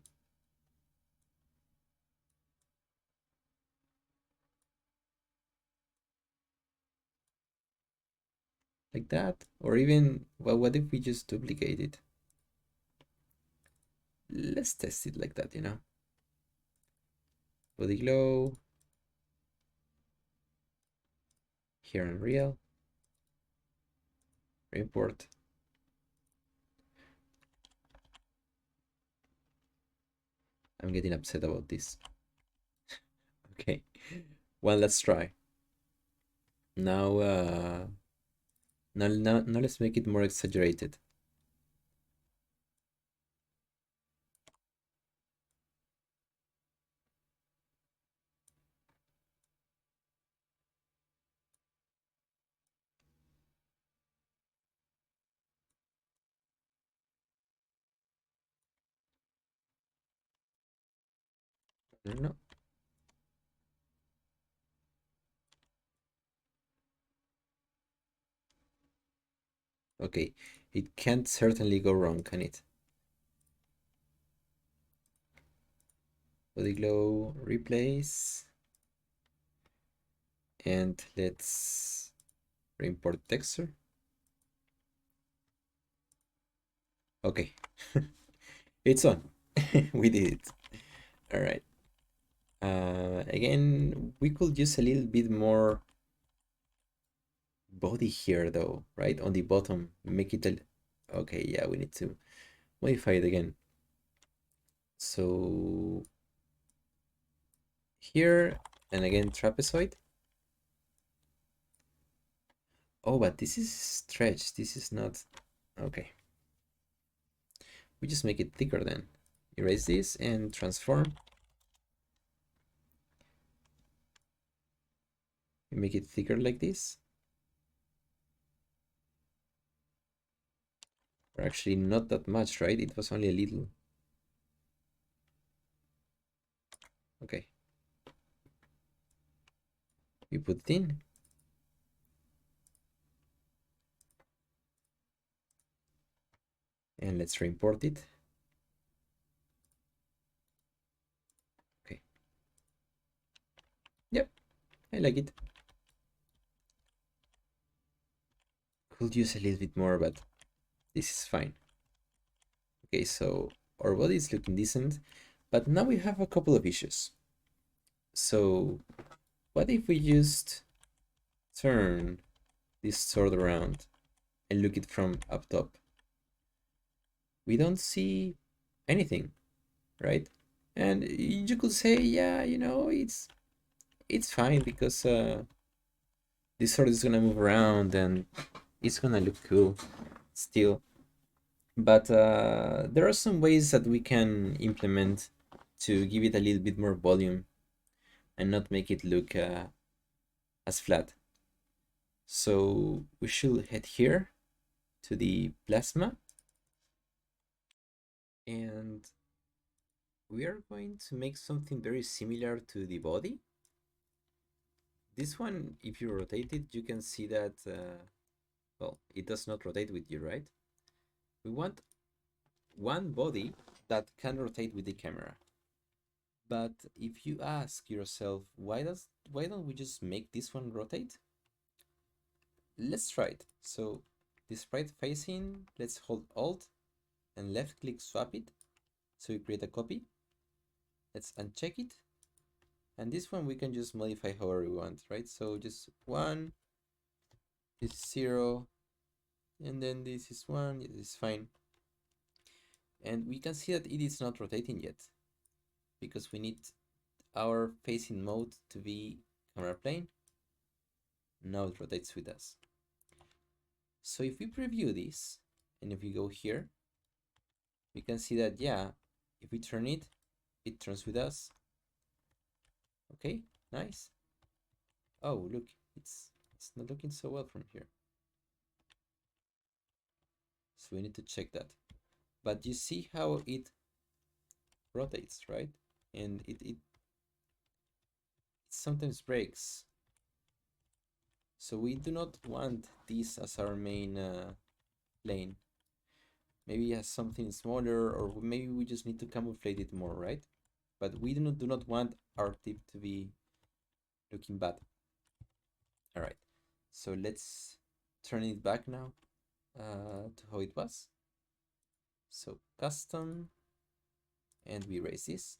Like that, or even, well, what if we just duplicate it? Let's test it like that, Body glow, here Unreal, import. I'm getting upset about this. Okay, well, let's try. Now, now let's make it more exaggerated. No. Okay, it can't certainly go wrong, can it? Body glow, replace, and let's import texture. Okay, it's on. We did it. All right. Again, we could use a little bit more body here, though, right? On the bottom, make it a... Okay, yeah, we need to modify it again. So here, and again, trapezoid. Oh, but this is stretched. This is not... Okay. We just make it thicker then. Erase this and transform. We make it thicker like this. Or actually not that much, right? It was only a little. Okay. We put it in. And let's re-import it. Okay. Yep, I like it. Could use a little bit more, but this is fine. Okay, so our body is looking decent, but now we have a couple of issues. So what if we just turn this sword around and look it from up top? We don't see anything, right? And you could say, yeah, it's fine because this sword is gonna move around and it's gonna look cool still. But there are some ways that we can implement to give it a little bit more volume and not make it look as flat. So we should head here to the plasma, and we are going to make something very similar to the body. This one, if you rotate it, you can see that, well, it does not rotate with you, right? We want one body that can rotate with the camera. But if you ask yourself, why don't we just make this one rotate? Let's try it. So the sprite facing, let's hold Alt and left click swap it. So we create a copy. Let's uncheck it. And this one we can just modify however we want, right? So just 1, this is 0, and then this is 1, this is fine. And we can see that it is not rotating yet because we need our facing mode to be camera plane. Now it rotates with us. So if we preview this, and if we go here, we can see that, yeah, if we turn it, it turns with us. Okay, nice. Oh, look, it's not looking so well from here. So we need to check that. But you see how it rotates, right? And it sometimes breaks. So we do not want this as our main plane. Maybe it has something smaller, or maybe we just need to camouflage it more, right? But we do not want our tip to be looking bad. All right, so let's turn it back now to how it was. So custom, and we erase this.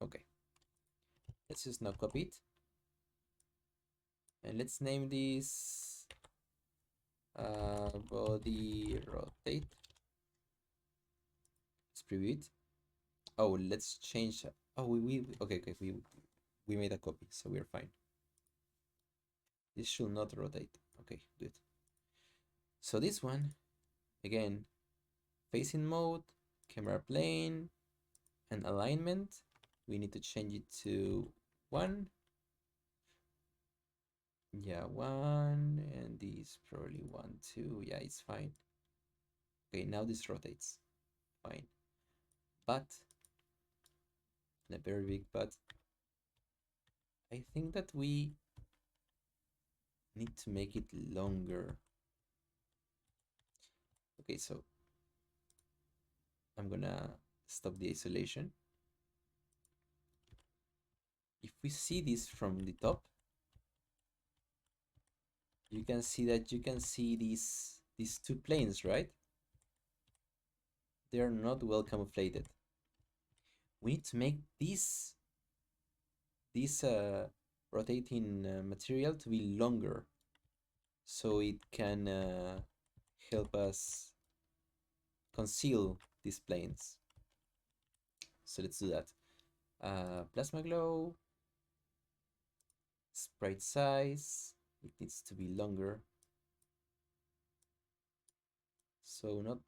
Okay, let's just now copy it. And let's name this body rotate. Let's preview it. Oh, let's change. Oh, okay, we made a copy, so we're fine. This should not rotate. Okay, good. So this one, again, facing mode, camera plane, and alignment. We need to change it to 1. Yeah, 1, and this probably 1, 2. Yeah, it's fine. Okay, now this rotates. Fine. But, a very big but, I think that we need to make it longer. Okay, so I'm gonna stop the isolation. If we see this from the top, you can see that you can see these two planes, right? They are not well camouflated. We need to make this rotating material to be longer, so it can help us conceal these planes. So let's do that. Plasma glow, sprite size, it needs to be longer. So not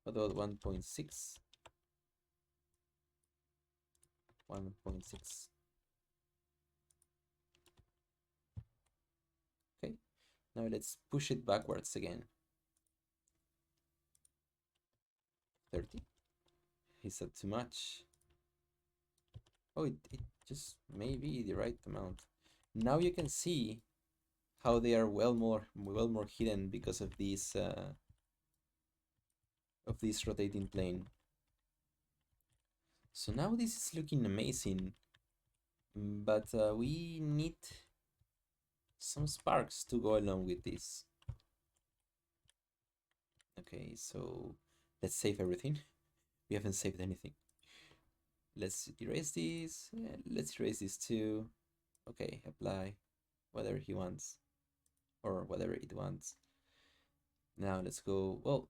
about 1.6. 1.6. Okay, now let's push it backwards again. 30. Is that too much? Oh, it just may be the right amount. Now you can see how they are well more hidden because of this rotating plane. So now this is looking amazing, but we need some sparks to go along with this. Okay, so let's save everything. We haven't saved anything. Let's erase this. Let's erase this too. Okay, apply whatever he wants, or whatever it wants. Now let's go. Well,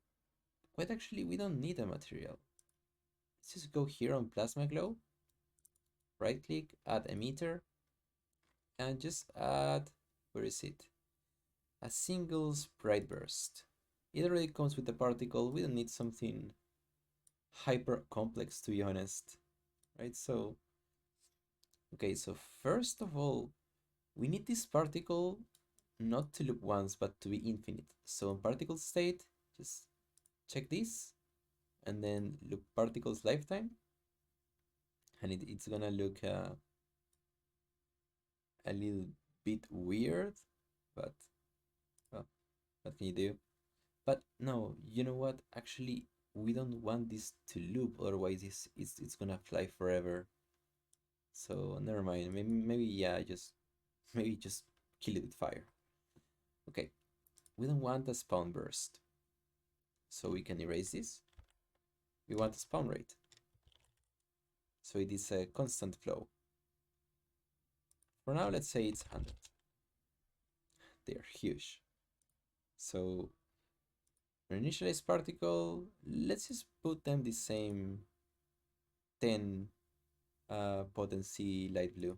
quite actually, we don't need a material. let's just go here on plasma glow, right click, add emitter, and just add, where is it? A single sprite burst. It already comes with the particle. We don't need something hyper complex, to be honest, right? So, okay, so first of all, we need this particle not to loop once, but to be infinite. So in particle state, just check this, and then loop particles lifetime, and it's gonna look a little bit weird, but well, what can you do? But no, you know what? Actually, we don't want this to loop, otherwise it's gonna fly forever. So never mind. Maybe yeah, just maybe just kill it with fire. Okay, we don't want a spawn burst, so we can erase this. We want a spawn rate, so it is a constant flow. For now, let's say it's 100. They're huge. So our initialized particle, let's just put them the same 10 potency light blue.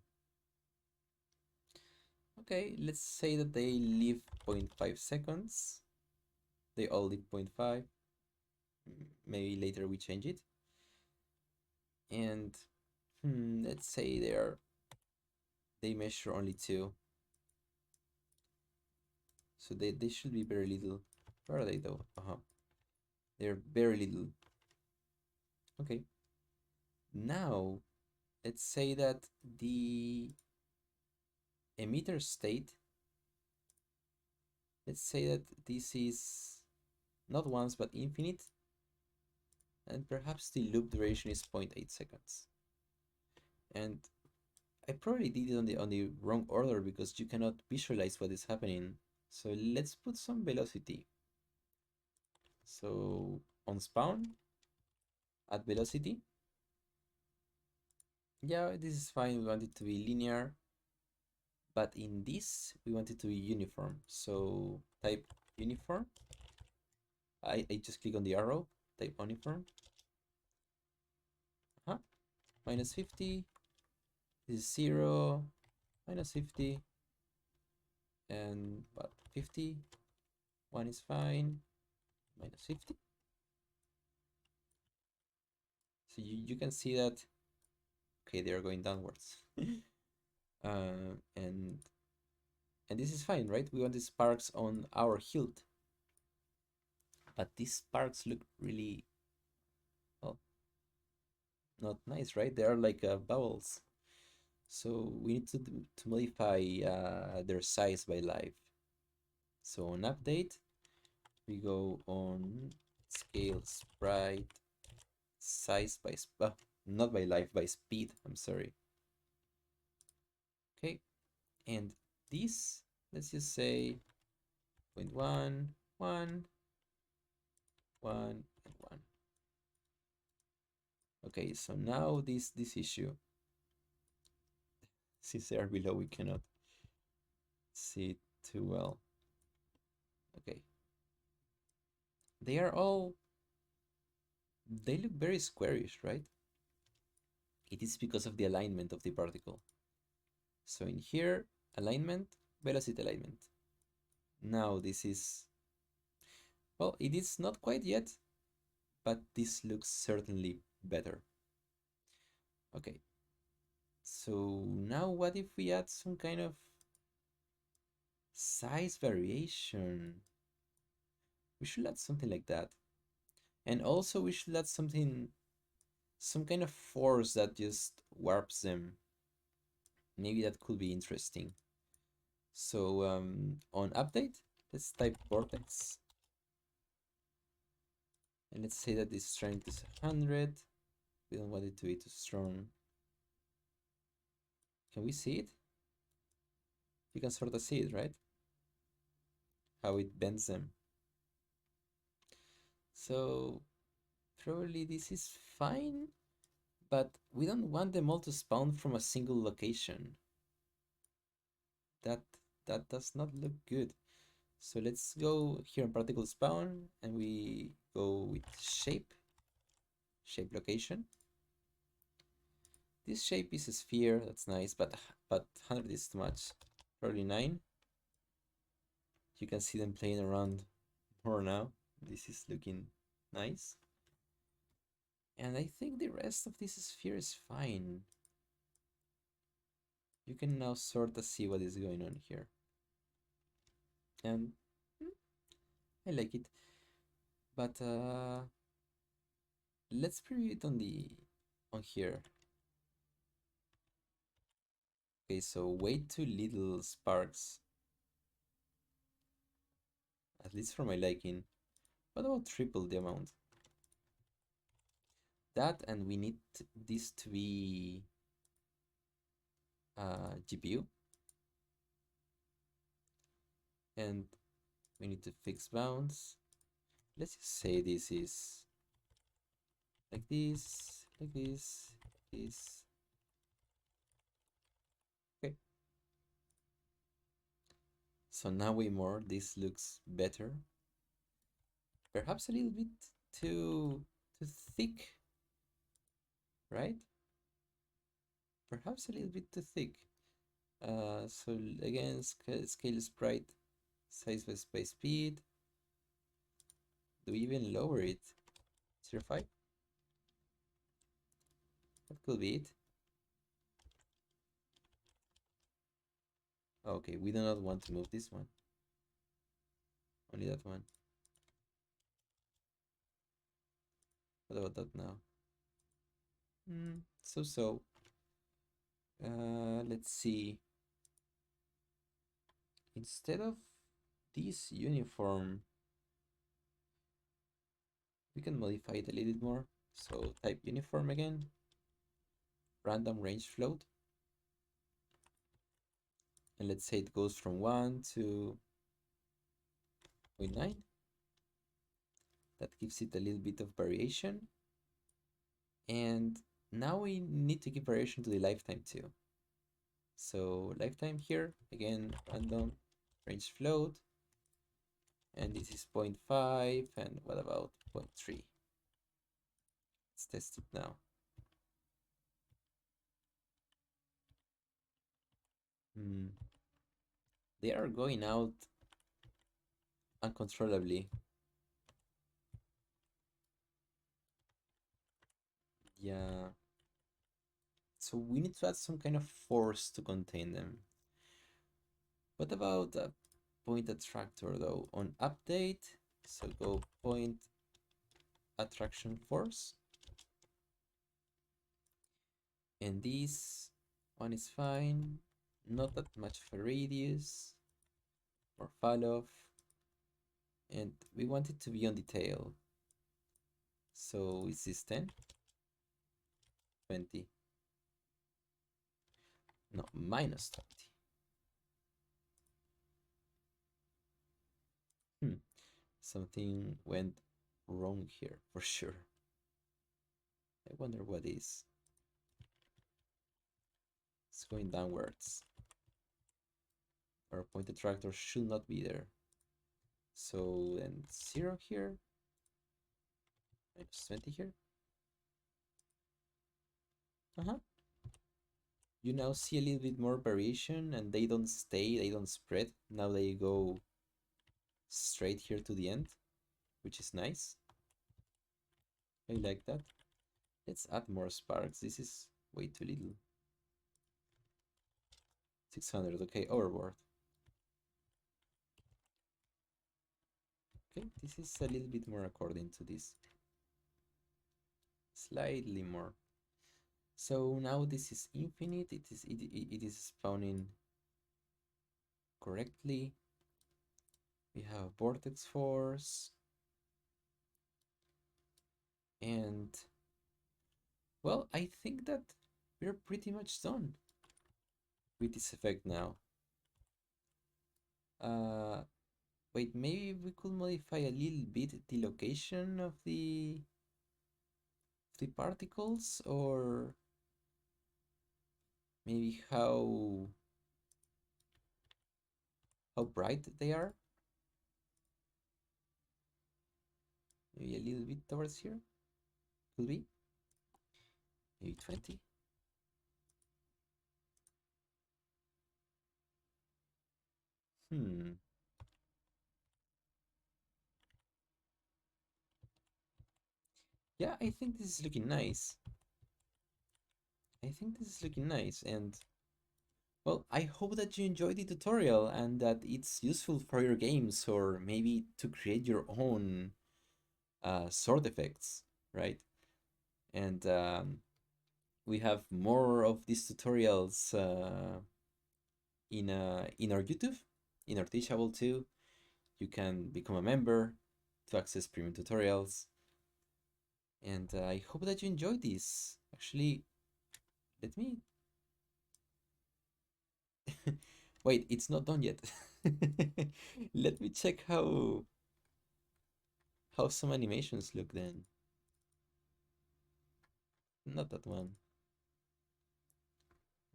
Okay, let's say that they live 0.5 seconds. They all live 0.5. Maybe later we change it. And let's say they measure only 2. So they should be very little. Where are they though? They're very little. Okay. Now, let's say that the emitter state, let's say that this is not once but infinite, and perhaps the loop duration is 0.8 seconds. And I probably did it on the wrong order because you cannot visualize what is happening. So let's put some velocity. So on spawn, at velocity. Yeah, this is fine. We want it to be linear. But in this, we want it to be uniform. So type uniform. I just click on the arrow, type uniform. Minus 50. This is 0, minus 50. And what? 50. 1 is fine. Minus 50. So you can see that, okay, they are going downwards. And this is fine, right? We want the sparks on our hilt. But these sparks look really, well, not nice, right? They are like bubbles. So we need to modify their size by life. So on update, we go on scale sprite size by not by life, by speed. I'm sorry. Okay, and this, let's just say 0.1, 1, 1, and 1. Okay, so now this issue, since they are below, we cannot see it too well. Okay, they are all, they look very squarish, right? It is because of the alignment of the particle. So in here, alignment, velocity alignment. Now this is, well, it is not quite yet, but this looks certainly better. Okay, so now what if we add some kind of size variation? We should add something like that. And also we should add something, some kind of force that just warps them. Maybe that could be interesting. So on update, let's type vortex. And let's say that this strength is 100. We don't want it to be too strong. Can we see it? You can sort of see it, right? How it bends them. So probably this is fine, but we don't want them all to spawn from a single location. That does not look good. So let's go here on particle spawn and we go with shape. shape location. This shape is a sphere, that's nice, but 100 is too much. Probably 9. You can see them playing around more now. This is looking nice. And I think the rest of this sphere is fine. You can now sort of see what is going on here. And I like it. But let's preview it on here. Okay, so way too little sparks. At least for my liking. What about triple the amount? That, and we need this to be GPU. And we need to fix bounds. Let's just say this is like this, like this, this. Okay. So now way more, this looks better. Perhaps a little bit too thick, right? Perhaps a little bit too thick. So again, scale sprite size by speed. Do we even lower it? 0.5? That could be it. Okay, we do not want to move this one. Only that one. What about that now? So. Let's see. Instead of this uniform, we can modify it a little bit more. So type uniform again, random range float. And let's say it goes from 1 to 0.9. That gives it a little bit of variation. And now we need to give variation to the lifetime too. So lifetime here, again, random range float. And this is 0.5, and what about 0.3? Let's test it now. They are going out uncontrollably. Yeah. So we need to add some kind of force to contain them. What about a point attractor though? On update, so go point attraction force. And this one is fine. Not that much of a radius or fall off. And we want it to be on the tail. So is this 10? 20. No, minus 20. Something went wrong here for sure. I wonder what is. It's going downwards. Our point attractor should not be there. So then 0 here, minus 20 here. You now see a little bit more variation, and they don't stay, they don't spread. Now they go straight here to the end, which is nice. I like that. Let's add more sparks. This is way too little. 600, okay, overboard. Okay, this is a little bit more according to this. Slightly more. So now this is infinite. It is spawning correctly. We have vortex force. And well, I think that we're pretty much done with this effect now. Wait, maybe we could modify a little bit the location of the particles, or maybe how bright they are. Maybe a little bit towards here, could be. Maybe 20? Hmm. Yeah, I think this is looking nice. I think this is looking nice, and well, I hope that you enjoyed the tutorial and that it's useful for your games or maybe to create your own sword effects, right? And we have more of these tutorials in our YouTube, in our Teachable too. You can become a member to access premium tutorials. And I hope that you enjoyed this. Actually, let me... Wait, it's not done yet. Let me check how some animations look then. Not that one.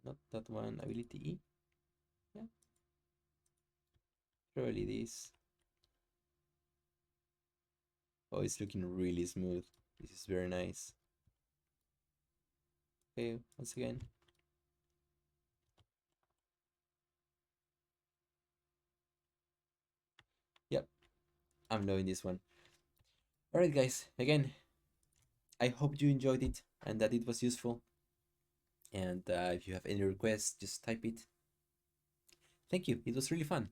Not that one. Ability E. Yeah, probably this. Oh, it's looking really smooth. This is very nice. Okay, once again. Yep, I'm loving this one. Alright guys, again, I hope you enjoyed it and that it was useful. And if you have any requests, just type it. Thank you, it was really fun.